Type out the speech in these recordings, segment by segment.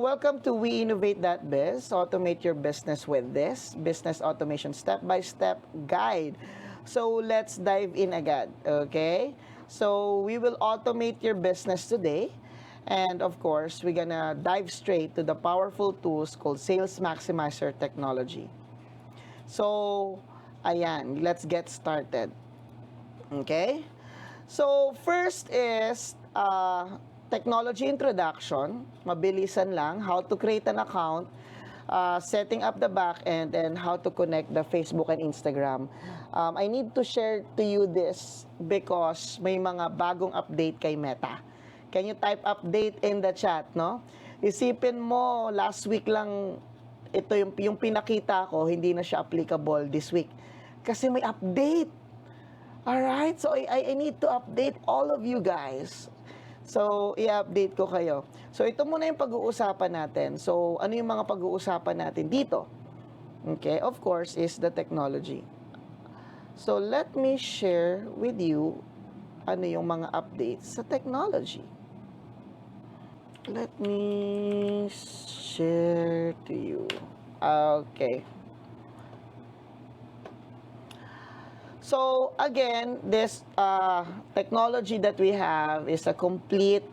welcome to We Innovate That Biz. Automate your business with this business automation step-by-step guide. So let's dive in agad, okay? So we will automate your business today. And of course, we're gonna dive straight to the powerful tools called Sales Maximizer technology. So, ayan, let's get started. Okay? So, first is technology introduction. Mabilisan lang. How to create an account, setting up the back end, and how to connect the Facebook and Instagram. I need to share to you this because may mga bagong update kay Meta. Can you type update in the chat, no? Isipin mo, last week lang, ito yung pinakita ko, hindi na siya applicable this week. Kasi may update. Alright, so I need to update all of you guys. So, i-update ko kayo. So, ito muna yung pag-uusapan natin. So, ano yung mga pag-uusapan natin dito? Okay, of course, is the technology. So, let me share with you ano yung mga updates sa technology. Let me share to you. Okay. So, again, this technology that we have is a complete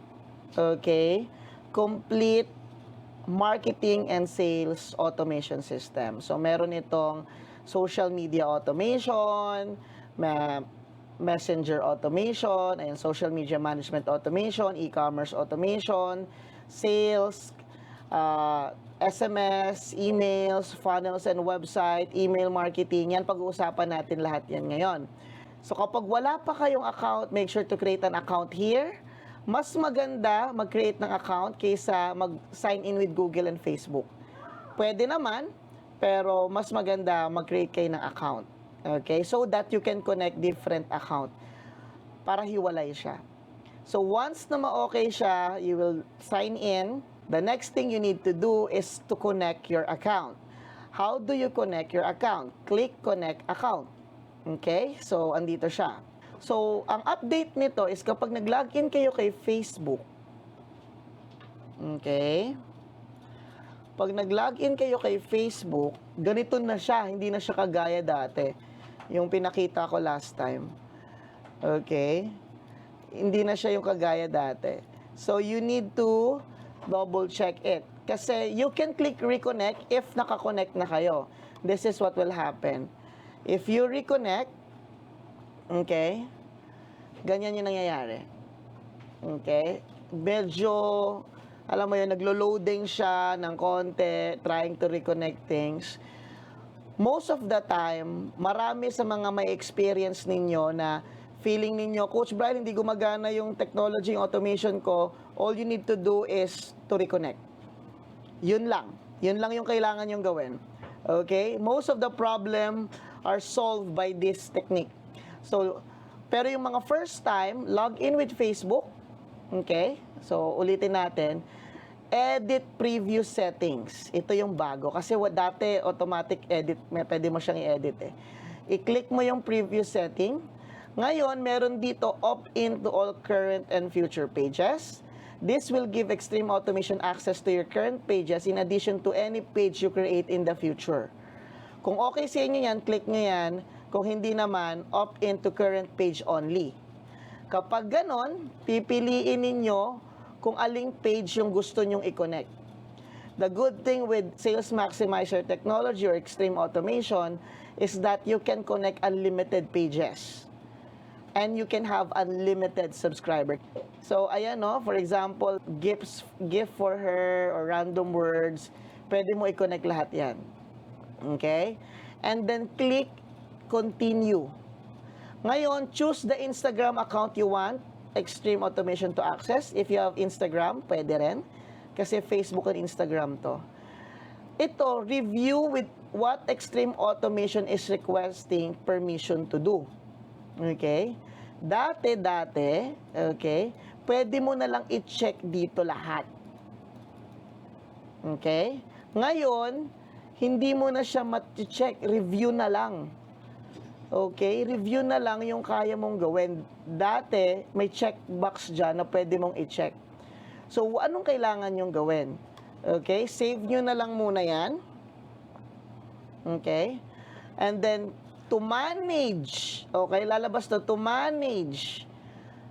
marketing and sales automation system. So, meron itong social media automation, messenger automation, and social media management automation, e-commerce automation, sales, SMS, emails, funnels and website, email marketing, yan pag-uusapan natin lahat yan ngayon. So kapag wala pa kayong account, make sure to create an account here. Mas maganda mag-create ng account kaysa mag-sign in with Google and Facebook. Pwede naman, pero mas maganda mag-create kayo ng account. Okay? So that you can connect different account para hiwalay siya. So once na ma-okay siya, you will sign in. The next thing you need to do is to connect your account. How do you connect your account? Click Connect Account. Okay? So, andito siya. So, ang update nito is kapag nag-login kayo kay Facebook, okay? Pag nag-login kayo kay Facebook, ganito na siya. Hindi na siya kagaya dati. Yung pinakita ko last time. Okay? Hindi na siya yung kagaya dati. So, you need to double check it. Kasi you can click reconnect if nakakonect na kayo. This is what will happen. If you reconnect, okay, ganyan yung nangyayari. Okay? Medyo, alam mo yun, naglo-loading siya ng konti, trying to reconnect things. Most of the time, marami sa mga may experience ninyo na feeling ninyo, Coach Brian, hindi gumagana yung technology, yung automation ko, all you need to do is to reconnect. Yun lang. Yun lang yung kailangan yung gawin. Okay? Most of the problem are solved by this technique. So, pero yung mga first time, log in with Facebook. Okay? So, ulitin natin. Edit previous settings. Ito yung bago. Kasi dati, automatic edit. Pwede mo siyang i-edit eh. I-click mo yung previous setting. Ngayon, meron dito opt-in to all current and future pages. This will give extreme automation access to your current pages in addition to any page you create in the future. Kung okay sa inyo yan, click nyo yan. Kung hindi naman, opt-in to current page only. Kapag ganon, pipiliin ninyo kung aling page yung gusto nyong i-connect. The good thing with Sales Maximizer technology or extreme automation is that you can connect unlimited pages. And you can have unlimited subscriber. So, ayan no, for example, gift for her or random words, pwede mo i-connect lahat yan. Okay? And then click continue. Ngayon, choose the Instagram account you want extreme automation to access. If you have Instagram, pwede rin. Kasi Facebook and Instagram to. Ito, review with what extreme automation is requesting permission to do. Okay? Dati, okay, pwede mo na lang i-check dito lahat. Okay? Ngayon, hindi mo na siya mat-check, review na lang. Okay? Review na lang yung kaya mong gawin. Dati, may checkbox dyan na pwede mong i-check. So, anong kailangan yung gawin? Okay, save nyo na lang muna yan. Okay? And then, to manage, okay, lalabas to manage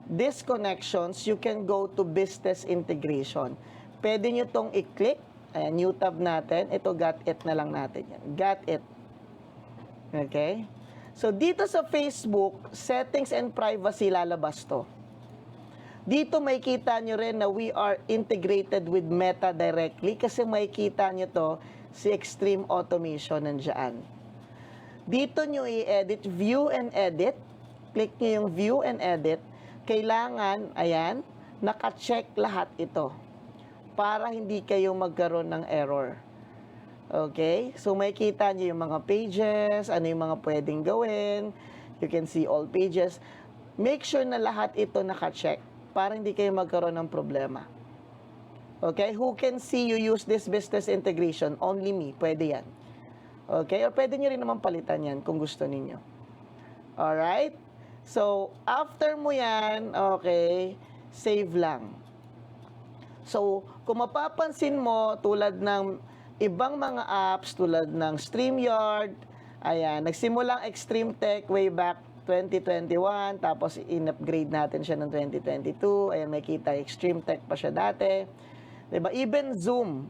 these connections, you can go to business integration. Pwede nyo tong i-click. Ayan, new tab natin. Ito, got it na lang natin yan. Got it. Okay? So, dito sa Facebook, settings and privacy, lalabas to. Dito may kita nyo rin na we are integrated with Meta directly kasi may kita nyo to si Extreme Automation nandiyan. Dito nyo i-edit, view and edit. Click nyo yung view and edit. Kailangan, ayan, naka-check lahat ito para hindi kayo magkaroon ng error. Okay? So, may kita nyo yung mga pages, ano yung mga pwedeng gawin. You can see all pages. Make sure na lahat ito naka-check para hindi kayo magkaroon ng problema. Okay? Who can see you use this business integration? Only me. Pwede yan. Okay? O pwede nyo rin naman palitan yan kung gusto ninyo. Alright? So, after mo yan, okay, save lang. So, kung mapapansin mo, tulad ng ibang mga apps, tulad ng StreamYard, ayan, nagsimulang Extreme Tech way back 2021, tapos in-upgrade natin siya ng 2022. Ayan, may kita, Extreme Tech pa siya dati. Diba? Even Zoom,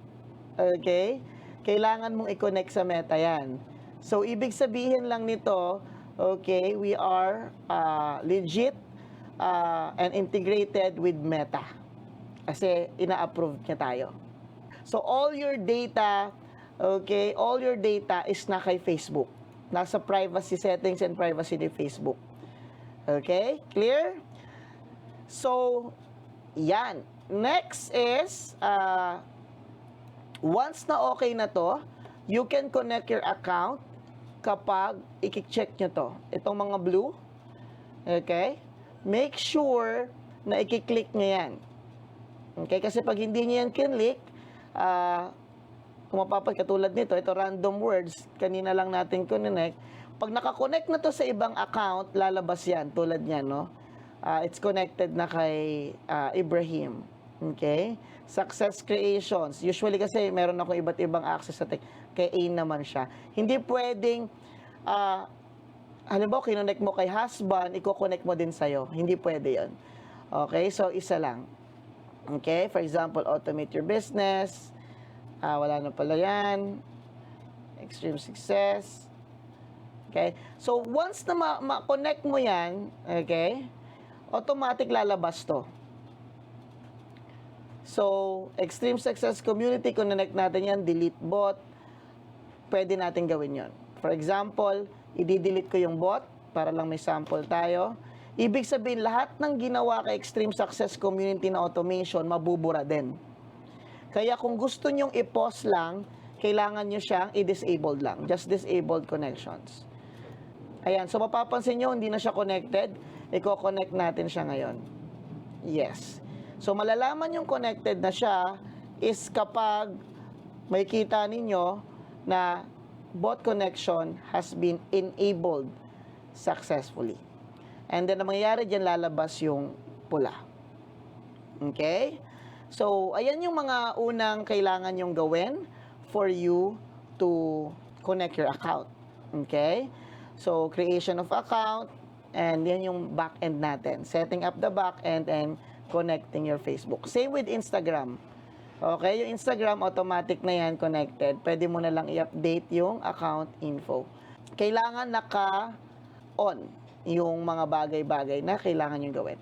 okay? Kailangan mong i-connect sa Meta yan. So, ibig sabihin lang nito, okay, we are legit and integrated with Meta. Kasi ina-approve niya tayo. So, all your data, okay, all your data is na kay Facebook. Nasa privacy settings and privacy ni Facebook. Okay? Clear? So, yan. Next is, once na okay na to, you can connect your account kapag i-check nyo to. Itong mga blue, okay? Make sure na i-click nyo yan. Okay? Kasi pag hindi nyo yan kinlik, kung mapapat katulad nito, ito random words, kanina lang natin connect. Pag nakakonect na to sa ibang account, lalabas yan, tulad niyan, no? It's connected na kay Ibrahim. Okay? Success creations. Usually kasi meron ako iba't ibang access sa tech. Kay A naman siya. Hindi pwedeng, halimbawa, kinonect mo kay husband, i-connect mo din sa'yo. Hindi pwede yon. Okay? So, isa lang. Okay? For example, automate your business. Wala na pala yan. Extreme success. Okay? So, once na ma-connect mo yan, okay, automatic lalabas to. So, Extreme Success Community, connect natin yan, delete bot, pwede natin gawin yon. For example, i-delete ko yung bot, para lang may sample tayo. Ibig sabihin, lahat ng ginawa kay Extreme Success Community na automation, mabubura din. Kaya kung gusto nyong i-pause lang, kailangan nyo siyang i-disabled lang. Just disabled connections. Ayan, so mapapansin nyo, hindi na siya connected. I-connect natin siya ngayon. Yes. So malalaman yung connected na siya is kapag may kita ninyo na bot connection has been enabled successfully. And then, ang mangyayari dyan, lalabas yung pula. Okay? So, ayan yung mga unang kailangan yung gawin for you to connect your account. Okay? So, creation of account, and yan yung back-end natin. Setting up the back-end and connecting your Facebook. Same with Instagram. Okay? Yung Instagram, automatic na yan connected. Pwede mo na lang i-update yung account info. Kailangan naka-on yung mga bagay-bagay na kailangan yung gawin.